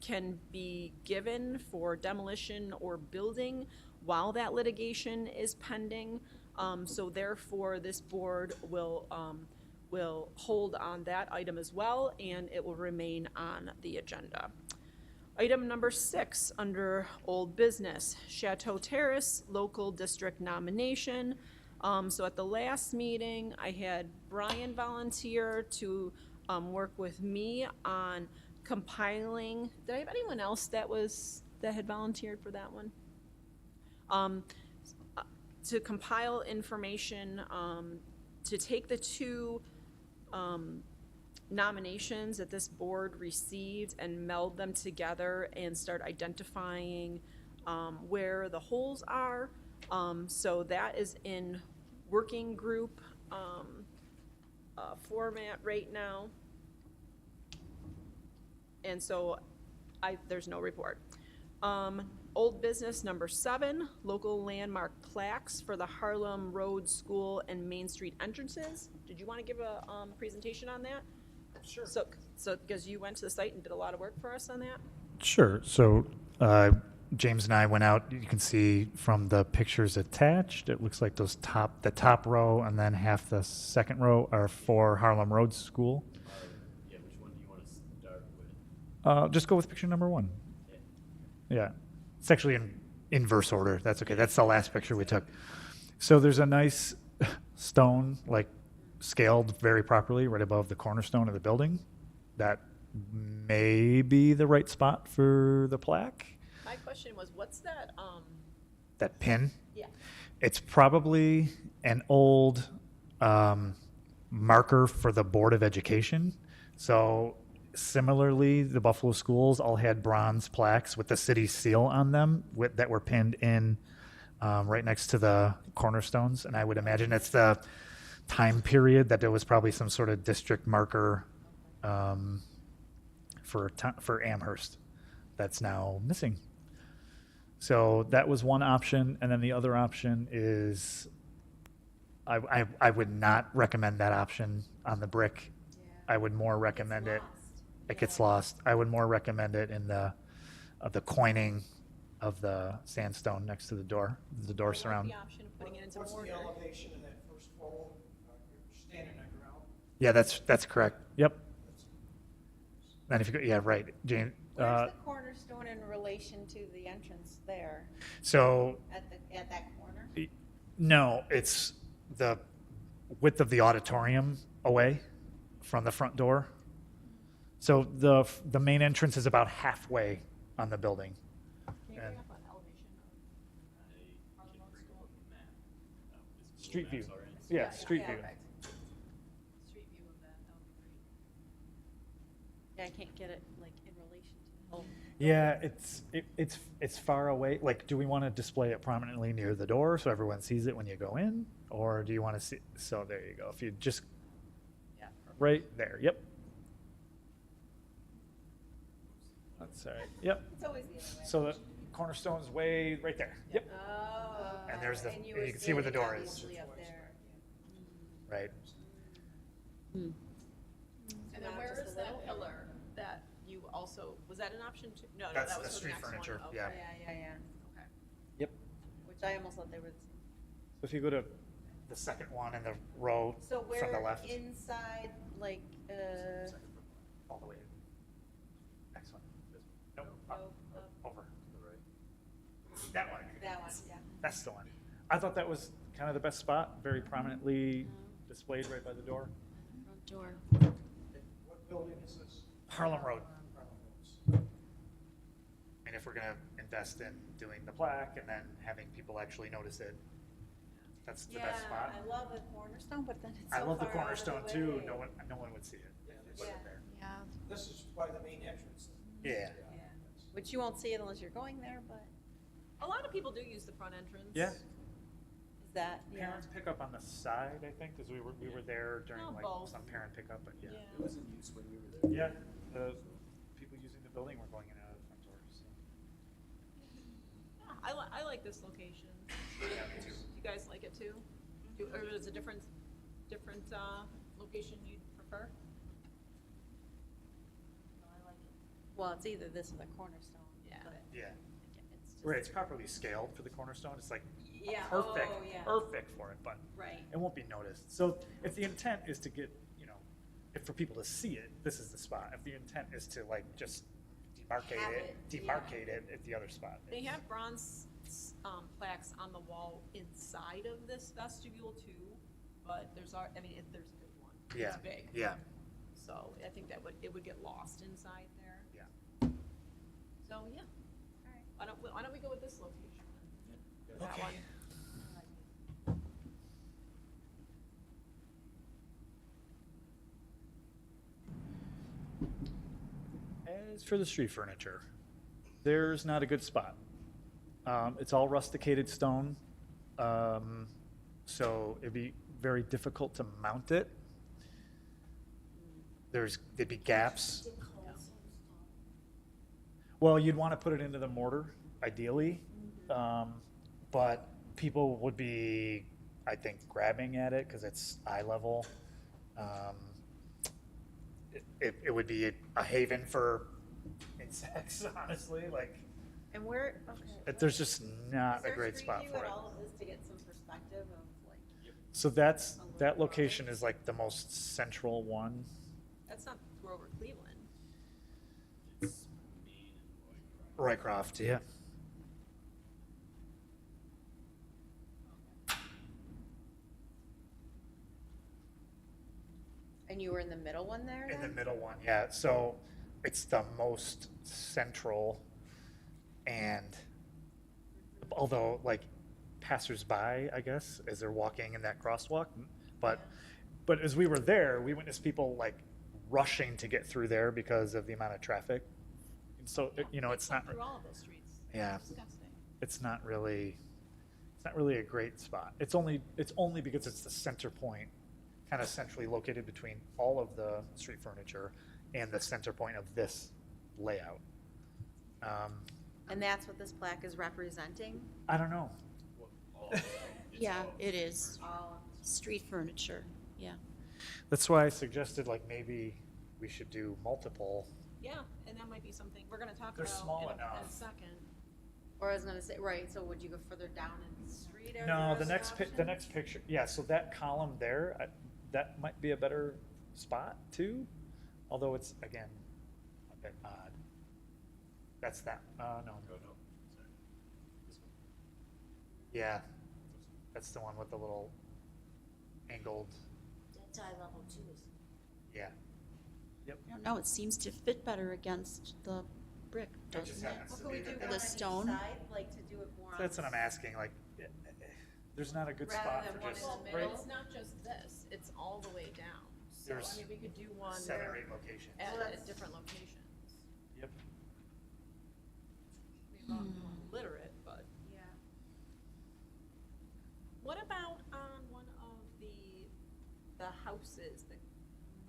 A: can be given for demolition or building while that litigation is pending. So therefore, this board will hold on that item as well, and it will remain on the agenda. Item number 6, under old business, Chateau Terrace, local district nomination. So at the last meeting, I had Brian volunteer to work with me on compiling. Did I have anyone else that had volunteered for that one? To compile information, to take the two nominations that this board received and meld them together and start identifying where the holes are. So that is in working group format right now. And so there's no report. Old business number 7, local landmark plaques for the Harlem Road School and Main Street entrances. Did you want to give a presentation on that? Sure. So because you went to the site and did a lot of work for us on that?
G: Sure. So James and I went out. You can see from the pictures attached, it looks like the top row and then half the second row are for Harlem Road School.
I: Yeah, which one do you want to start with?
G: Just go with picture number 1. Yeah. It's actually in inverse order. That's okay. That's the last picture we took. So there's a nice stone, like scaled very properly right above the cornerstone of the building. That may be the right spot for the plaque.
A: My question was, what's that?
G: That pin.
A: Yeah.
G: It's probably an old marker for the Board of Education. So similarly, the Buffalo schools all had bronze plaques with the city seal on them that were pinned in right next to the cornerstones. And I would imagine it's the time period that there was probably some sort of district marker for Amherst that's now missing. So that was one option. And then the other option is I would not recommend that option on the brick. I would more recommend it. It gets lost. I would more recommend it in the coining of the sandstone next to the door surround.
A: The option of putting it into
J: What's
A: mortar.
J: the elevation of that first pole? You're standing on ground.
G: Yeah, that's correct. Yep. And if you go, yeah, right, Jane.
E: Where's the cornerstone in relation to the entrance there,
G: So
E: at that corner?
G: no, it's the width of the auditorium away from the front door. So the main entrance is about halfway on the building. And street view. Yeah, street view.
A: Street view of that, that would be great.
H: Yeah, I can't get it like in relation to.
G: Yeah, it's far away. Like, do we want to display it prominently near the door so everyone sees it when you go in, or do you want to see? So there you go. If you just right there. Yep. That's all right. Yep.
E: It's always the other way.
G: So the cornerstone's way right there. Yep.
E: Oh.
G: And there's the-
E: you
G: and
E: were
G: you can see where the
E: standing
G: door is.
E: obviously up there.
G: Right.
A: And then
E: Not
A: where
E: just
A: is
E: a
A: that
E: little?
A: pillar that you also, was that an option too? No,
G: That's
A: that was
G: the
A: for
G: street
A: next one.
G: furniture,
A: Okay.
G: yeah.
E: Yeah.
A: Okay.
G: Yep.
E: Which I almost thought they were the same.
G: So if you go to the second one in the row
E: So
G: from the
E: where
G: left,
E: inside, like,
G: all the way. Next one. Nope. Up. That's the one. I thought that was kind of the best spot, very prominently displayed right by the door.
H: Front door.
J: What building is this?
G: Harlem Road. And if we're gonna invest in doing the plaque and then having people actually notice it, that's the best spot.
E: I love the cornerstone, but then it's
G: I
E: so
G: love the
E: far out of
G: cornerstone
E: way.
G: too. No one would see it. Put it there.
H: Yeah.
J: This is by the main entrance.
G: Yeah.
E: Which you won't see it unless you're going there, but
A: A lot of people do use the front entrance.
G: Yeah.
E: is that, yeah.
G: Parents pick up on the side, I think, because we were there during
A: No,
G: like
A: both.
G: some parent pickup, but yeah.
I: It was in use when we were there.
G: Yeah, the people using the building were going in and out of the front doors. So.
A: Yeah, I like this location.
G: Yeah, me too.
A: You guys like it too? Or is it a different, location you'd prefer?
E: Well, it's either this or the cornerstone.
A: Yeah.
E: but
G: Yeah.
E: it's just-
G: Right, it's properly scaled for the cornerstone. It's like
E: Yeah,
G: perfect,
E: oh, yeah.
G: perfect for it, but
E: Right.
G: it won't be noticed. So if the intent is to get, if for people to see it, this is the spot. If the intent is to like just demarcate
E: Have
G: it,
E: it, yeah.
G: demarcate it at the other spot.
A: They have bronze, plaques on the wall inside of this vestibule too, but there's a good one.
G: Yeah,
A: It's big.
G: yeah,
A: So I think it would get lost inside there.
G: yeah.
A: So, yeah. All right. Why don't we go with this location then? That
G: Okay.
A: one.
G: As for the street furniture, there's not a good spot. It's all rusticated stone, so it'd be very difficult to mount it. There'd be gaps. Well, you'd want to put it into the mortar, ideally, but people would be, I think, grabbing at it because it's eye level. It would be a haven for insects, honestly. Like,
E: And where, okay.
G: there's just not
E: Is
G: a
E: there
G: great
E: street
G: spot
E: view
G: for
E: at
G: it.
E: all of this to get some perspective of like,
G: So that location is like the most central one.
A: That's not Grover Cleveland.
I: It's Main and Roycroft.
G: Roycroft, yeah.
E: and you were in the middle one there
G: In the
E: then?
G: middle one, yeah. So it's the most central, and although like passersby, I guess, as they're walking in that crosswalk, but as we were there, we witnessed people like rushing to get through there because of the amount of traffic. And so it's not.
A: Through all of those streets.
G: Yeah.
A: Disgusting.
G: It's not really a great spot. It's only because it's the center point, kind of centrally located between all of the street furniture and the center point of this layout.
E: And that's what this plaque is representing?
G: I don't know.
H: Yeah, it is.
E: All
H: Street furniture, yeah.
G: That's why I suggested like maybe we should do multiple.
A: Yeah, and that might be something we're gonna talk
G: They're
A: about
G: small
A: in a
G: enough.
A: second.
E: Or I was gonna say, right, so would you go further down in the street area?
G: No,
E: as an
G: the
E: option?
G: next picture. Yeah, so that column there, that might be a better spot too, although it's again a bit odd. That's that. No.
I: Oh, no, sorry. This one.
G: Yeah, that's the one with the little angled.
D: That's eye level too.
G: Yeah.
H: I don't know, it seems to fit better against the brick,
G: It just
H: doesn't it?
G: happens
E: What
G: to
E: could we
G: be
E: do
G: that
E: one
H: The
E: on each
H: stone?
E: side, like to do it more on?
G: That's what I'm asking. Like, there's not a good
E: Rather
G: spot
E: than
G: for
E: one
G: just
E: in the
A: Well,
E: middle?
A: it's not just this, it's all the way down. So,
G: There's
A: I mean, we could do one
G: 7 or 8 locations.
A: at different locations.
G: Yep.
A: Maybe not literate, but.
E: Yeah.
A: What about on one of the houses that,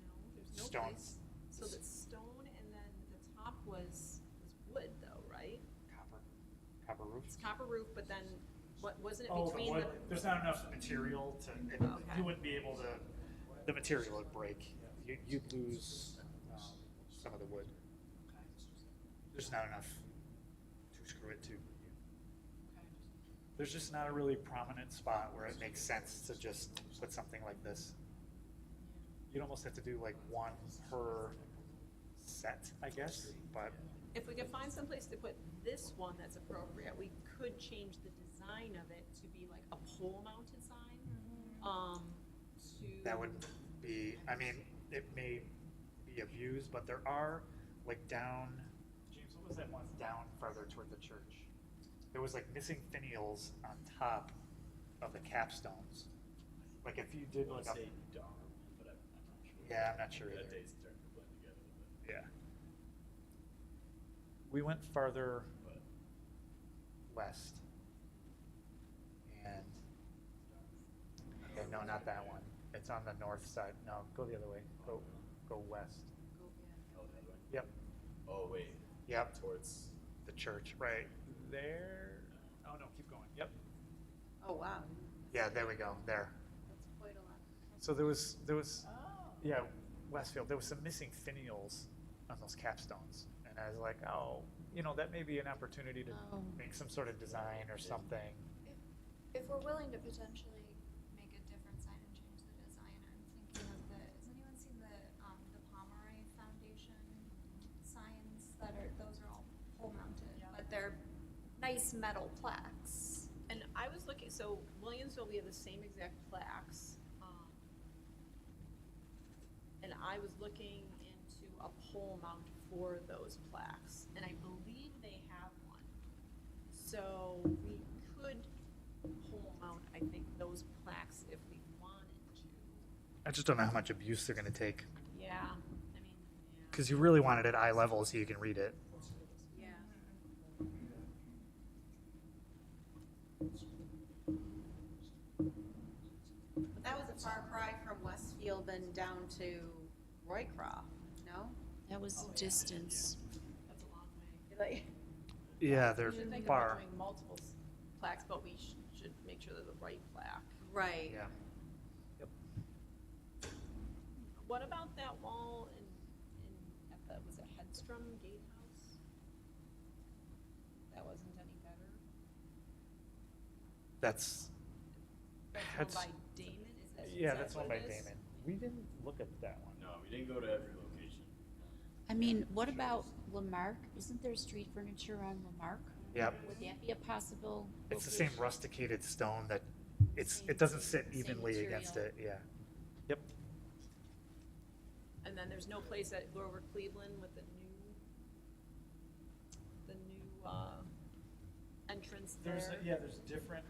A: no, there's no
G: Stone.
A: place. So that's stone and then the top was wood though, right?
G: Copper roof.
A: It's copper roof, but then what, wasn't it
G: Oh, the
A: between
G: wood.
A: the?
G: There's not enough material to.
A: Okay.
G: You wouldn't be able to. The material would break. You'd lose some of the wood. There's not enough to screw it to. There's just not a really prominent spot where it makes sense to just put something like this. You'd almost have to do like one per set, I guess, but
A: if we could find someplace to put this one that's appropriate, we could change the design of it to be like a pole-mounted sign.
G: That would be, I mean, it may be of use, but there are like down, James, what was that one down farther toward the church? There was like missing finials on top of the capstones. Like if you
I: I
G: did
I: want
G: like
I: to
G: a,
I: say Darm, but I'm not sure.
G: yeah, I'm not sure
I: That
G: either.
I: day's starting to blend together a bit.
G: Yeah. We went farther
I: But
G: west. And, okay, no, not that one. It's on the north side. No, go the other way. Go west.
I: oh, the other way?
G: Yep,
I: Oh, wait.
G: Yep.
I: Towards.
G: the church, right there. Oh, no, keep going. Yep.
E: Oh, wow.
G: Yeah, there we go, there.
E: That's quite a lot.
G: So there was, yeah, Westfield, there was some missing finials on those capstones. And I was like, oh, you know, that may be an opportunity to
H: Oh.
G: make some sort of design or something.
K: If we're willing to potentially make a different sign and change the design, I'm thinking of has anyone seen the Pomeroy Foundation signs that those are all pole mounted, but they're nice metal plaques.
A: And I was looking, so Williamsville, we have the same exact plaques. And I was looking into a pole mount for those plaques, and I believe they have one. So we could pole mount, I think, those plaques if we wanted to.
G: I just don't know how much abuse they're gonna take.
A: Yeah, I mean, yeah.
G: Because you really want it at eye level so you can read it.
A: Yeah.
E: But that was a far cry from Westfield and down to Roycroft, no?
H: That was the distance.
A: That's a long way.
E: Like,
G: Yeah, they're
A: We should think
G: far.
A: about doing multiple plaques, but we should make sure they're the right plaque.
E: right.
G: Yeah.
A: What about that wall at the, was it Hedstrom Gatehouse? That wasn't any better?
G: That's,
A: That's
G: Hedst-
A: owned by Damon, is that?
G: yeah,
A: is that
G: that's owned by
A: what it is?
G: Damon. We didn't look at that one.
I: No, we didn't go to every location.
H: I mean, what about Lamarck? Isn't there street furniture on Lamarck?
G: Yep.
H: Would that be a possible
G: It's the same
H: location?
G: rusticated stone that
H: Same-
G: it doesn't sit
H: same
G: evenly against it,
H: material.
G: yeah. Yep.
A: And then there's no place at Grover Cleveland with the new entrance there?
G: there's different,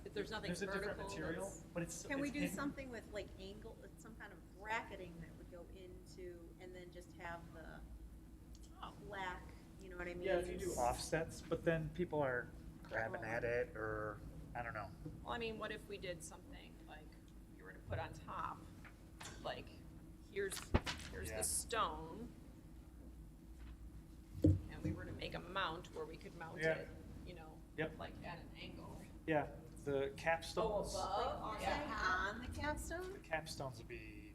A: If there's nothing
G: There's a different
A: vertical,
G: material,
A: that's-
G: but it's.
E: Can we
G: it's
E: do
G: in-
E: something with like angle, with some kind of bracketing that would go into, and then just have the black, you know what I mean?
G: Yeah, if you do offsets, but then people are grabbing at it, or, I don't know.
A: Well, I mean, what if we did something like you were to put on top, like, here's
G: Yeah.
A: the stone. And we were to make a mount where we could mount
G: Yeah.
A: it, you know,
G: Yep.
A: like at an angle.
G: Yeah, the capstones.
E: On the capstone?
G: The capstones would be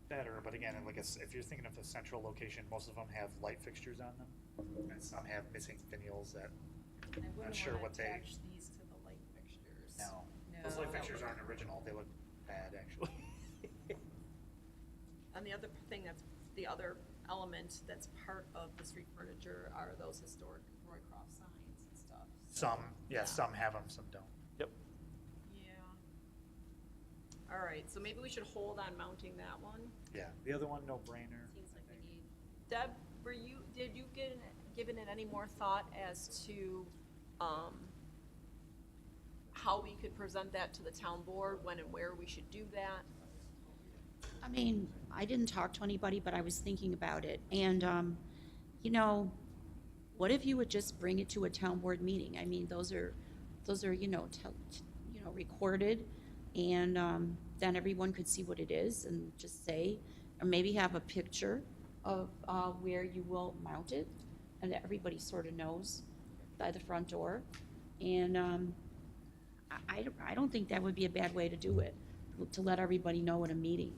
G: better, but again, like, if you're thinking of the central location, most of them have light fixtures on them. And some have missing finials that,
A: I wouldn't
G: sure
A: wanna
G: what they-
A: attach these to the light fixtures.
G: no. Those light fixtures aren't original, they look bad, actually.
A: And the other thing the other element that's part of the street furniture are those historic Roycroft signs and stuff.
G: Some have them, some don't. Yep.
A: Yeah. All right, so maybe we should hold on mounting that one.
G: Yeah, the other one, no brainer.
E: Seems like we need.
A: Deb, did you given it any more thought as to, how we could present that to the town board, when and where we should do that?
H: I mean, I didn't talk to anybody, but I was thinking about it. And, you know, what if you would just bring it to a town board meeting? I mean, those are, recorded. And, then everyone could see what it is and just say, or maybe have a picture of, where you will mount it. And that everybody sort of knows by the front door. And, I don't think that would be a bad way to do it, to let everybody know at a meeting.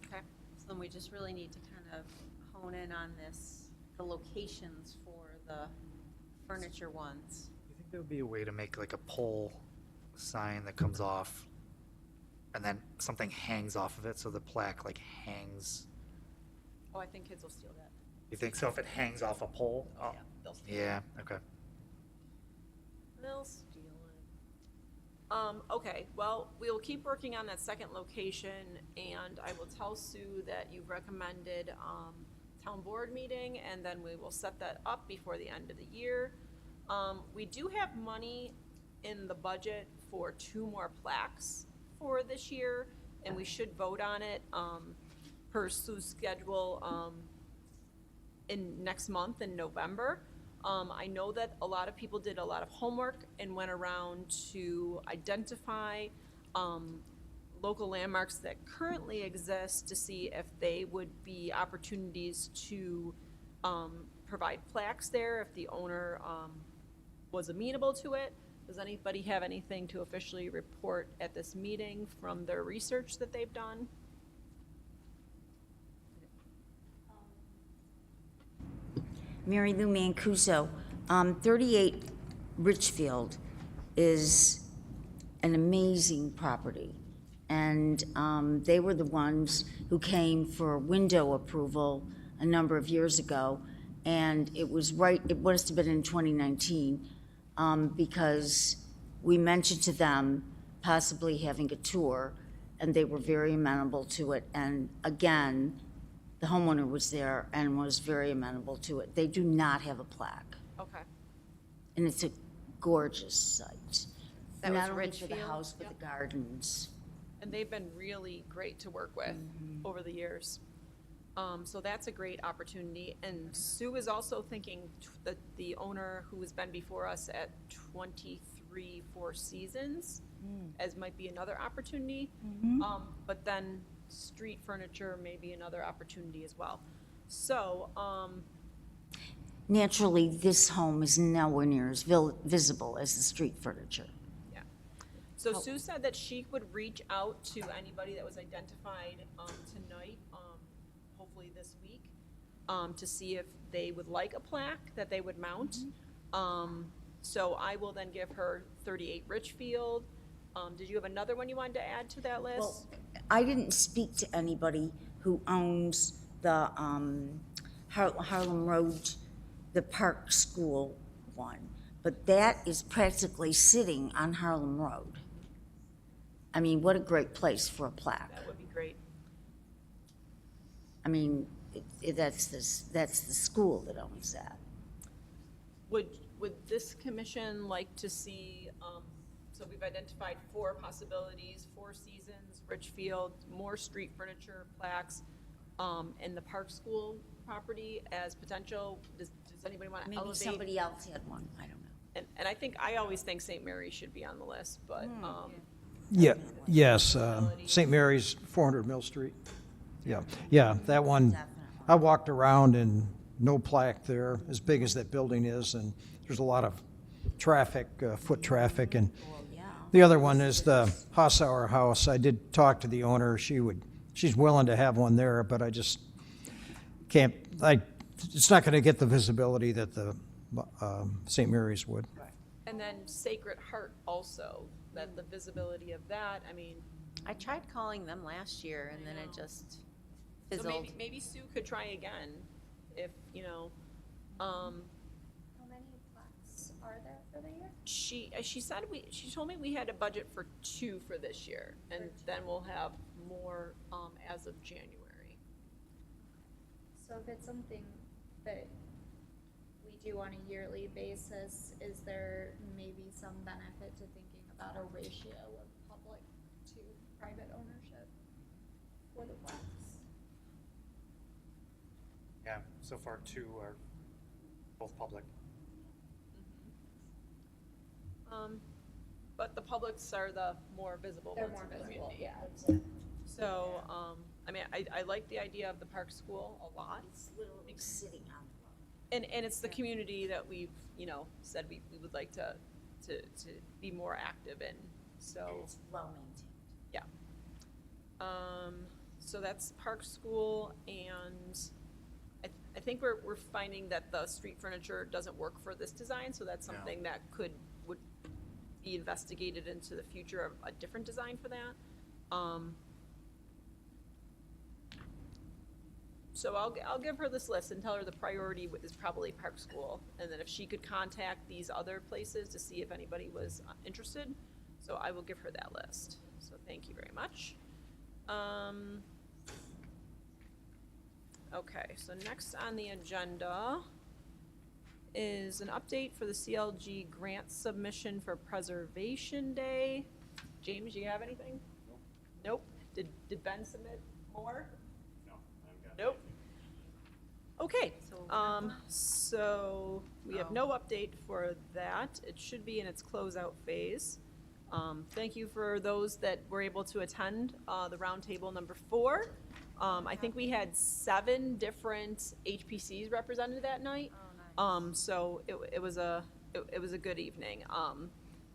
E: Okay. So then we just really need to kind of hone in on the locations for the furniture ones.
G: You think there would be a way to make like a pole sign that comes off and then something hangs off of it, so the plaque like hangs?
A: Oh, I think kids will steal that.
G: You think so? If it hangs off a pole? Oh,
A: They'll steal it.
G: yeah, okay.
A: They'll steal it. Okay, well, we'll keep working on that second location, and I will tell Sue that you've recommended, town board meeting, and then we will set that up before the end of the year. We do have money in the budget for 2 more plaques for this year, and we should vote on it, per Sue's schedule, in next month in November. I know that a lot of people did a lot of homework and went around to identify local landmarks that currently exist to see if they would be opportunities to provide plaques there if the owner was amenable to it. Does anybody have anything to officially report at this meeting from their research that they've done?
D: Mary Lou Mancuso, 38 Richfield is an amazing property. And they were the ones who came for window approval a number of years ago. And it was right, it must have been in 2019, because we mentioned to them possibly having a tour, and they were very amenable to it. And again, the homeowner was there and was very amenable to it. They do not have a plaque,
A: Okay.
D: and it's a gorgeous site.
E: That
D: Not
E: was
D: only for the
E: Richfield?
D: house, but the gardens.
A: And they've been really great to work with over the years. So that's a great opportunity. And Sue is also thinking that the owner who has been before us at 23 Four Seasons as might be another opportunity. But then street furniture may be another opportunity as well. So,
D: Naturally, this home is nowhere near as visible as the street furniture.
A: yeah. So Sue said that she would reach out to anybody that was identified tonight, hopefully this week, to see if they would like a plaque that they would mount. So I will then give her 38 Richfield. Did you have another one you wanted to add to that list?
D: Well, I didn't speak to anybody who owns the Harlem Road, the Park School one, but that is practically sitting on Harlem Road. I mean, what a great place for a plaque.
A: That would be great.
D: I mean, that's the school that owns that.
A: Would this commission like to see, so we've identified 4 possibilities, Four Seasons, Richfield, more street furniture plaques, and the Park School property as potential. Does anybody want to
D: Maybe
A: elevate?
D: somebody else had one, I don't know.
A: And I always think St. Mary's should be on the list, but,
F: Yeah, yes, St. Mary's, 400 Mill Street. Yeah, that one, I walked around and no plaque there, as big as that building is, and there's a lot of traffic, foot traffic, and the other one is the Hossauer House. I did talk to the owner, she's willing to have one there, but I just can't, it's not gonna get the visibility that the St. Mary's would.
A: and then Sacred Heart also, that the visibility of that, I mean,
E: I tried calling them last year and then it just
A: so
E: fizzled.
A: maybe Sue could try again, if, you know,
K: How many plaques are there for the year?
A: she said she told me we had a budget for 2 for this year, and then we'll have more, as of January.
K: So if it's something that we do on a yearly basis, is there maybe some benefit to thinking about a ratio of public to private ownership for the plaques?
G: Yeah, so far 2 are both public.
A: But the publics are the more visible
K: They're
A: ones
K: more
A: in the
K: visible,
A: community.
K: yeah.
A: So, I mean, I like the idea of the Park School a lot.
D: Literally sitting on the road.
A: And it's the community that we've, you know, said we would like to be more active in, so,
D: And it's well maintained.
A: yeah. So that's Park School, and I think we're finding that the street furniture doesn't work for this design, so that's something that would be investigated into the future of a different design for that. So I'll give her this list and tell her the priority is probably Park School, and then if she could contact these other places to see if anybody was interested. So I will give her that list. So thank you very much. Okay, so next on the agenda is an update for the CLG grant submission for Preservation Day. James, do you have anything? Nope. Did Ben submit more?
I: No, I haven't got
A: Nope. Okay, so we have no update for that. It should be in its closeout phase. Thank you for those that were able to attend the roundtable number 4. I think we had 7 different HPCs represented that night. So it was a good evening.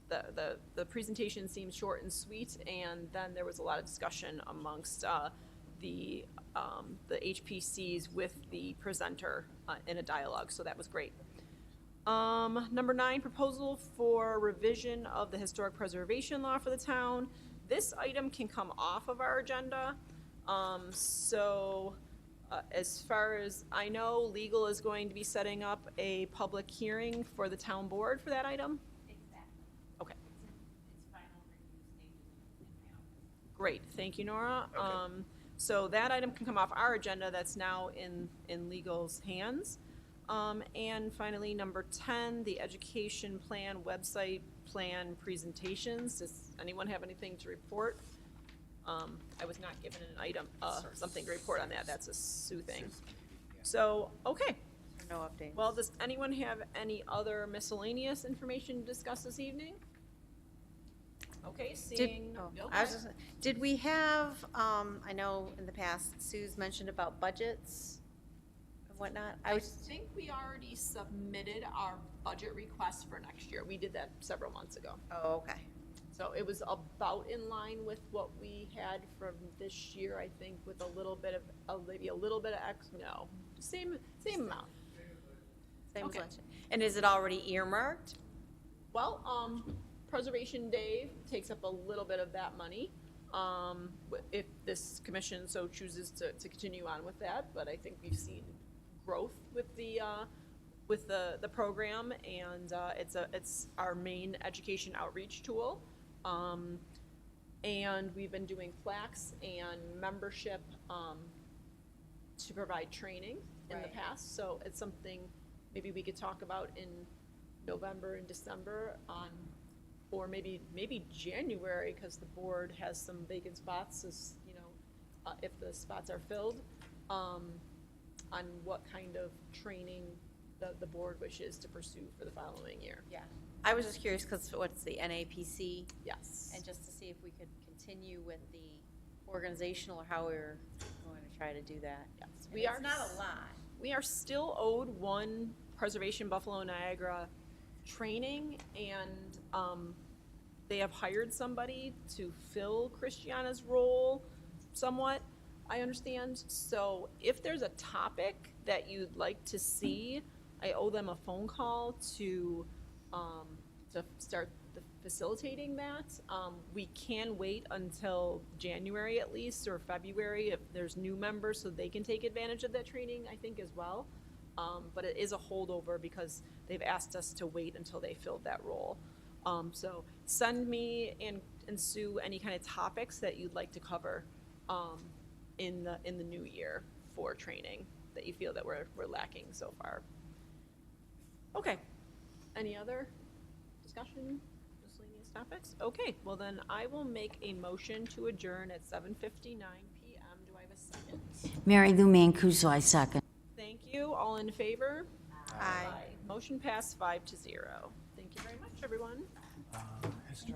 A: The presentation seemed short and sweet, and then there was a lot of discussion amongst the HPCs with the presenter in a dialogue, so that was great. Number 9, proposal for revision of the historic preservation law for the town. This item can come off of our agenda. As far as I know, legal is going to be setting up a public hearing for the town board for that item?
H: Exactly.
A: Okay,
H: It's final review stages in my office.
A: great, thank you, Nora. So that item can come off our agenda, that's now in legal's hands. And finally, number 10, the education plan, website plan presentations. Does anyone have anything to report? I was not given an item, something to report on that, that's a Sue thing. So, okay,
E: No updates.
A: well, does anyone have any other miscellaneous information to discuss this evening? Okay, seeing, no,
E: I was just, did we have, I know in the past Sue's mentioned about budgets and whatnot.
A: I think we already submitted our budget request for next year. We did that several months ago.
E: Oh, okay.
A: So it was about in line with what we had from this year, I think, with a little bit of, maybe a little bit of no, same amount.
E: Same as
A: Okay.
E: last year. And is it already earmarked?
A: Well, Preservation Day takes up a little bit of that money, if this commission so chooses to continue on with that, but I think we've seen growth with the program, and it's our main education outreach tool. And we've been doing plaques and membership to provide training in the
E: Right.
A: past, so it's something maybe we could talk about in November and December or maybe January, because the board has some vacant spots, as, you know, if the spots are filled, on what kind of training the board wishes to pursue for the following year.
E: Yeah. I was just curious because what's the NAPC?
A: Yes.
E: And just to see if we could continue with the organizational or how we're going to try to do that.
A: Yes.
E: And
A: We are
E: it's not a lot.
A: We are still owed one Preservation Buffalo Niagara training, and they have hired somebody to fill Christiana's role somewhat, I understand. So if there's a topic that you'd like to see, I owe them a phone call to start facilitating that. We can wait until January at least, or February if there's new members, so they can take advantage of that training, I think, as well. But it is a holdover because they've asked us to wait until they filled that role. So send me and Sue any kind of topics that you'd like to cover in the new year for training that you feel that we're lacking so far. Okay, any other discussion, miscellaneous topics? Okay, well then I will make a motion to adjourn at 7:59 PM. Do I have a second?
D: Mary Lou Mancuso, I second.
A: Thank you, all in favor?
E: Aye.
A: Motion passed 5-0. Thank you very much, everyone.
E: Thank you.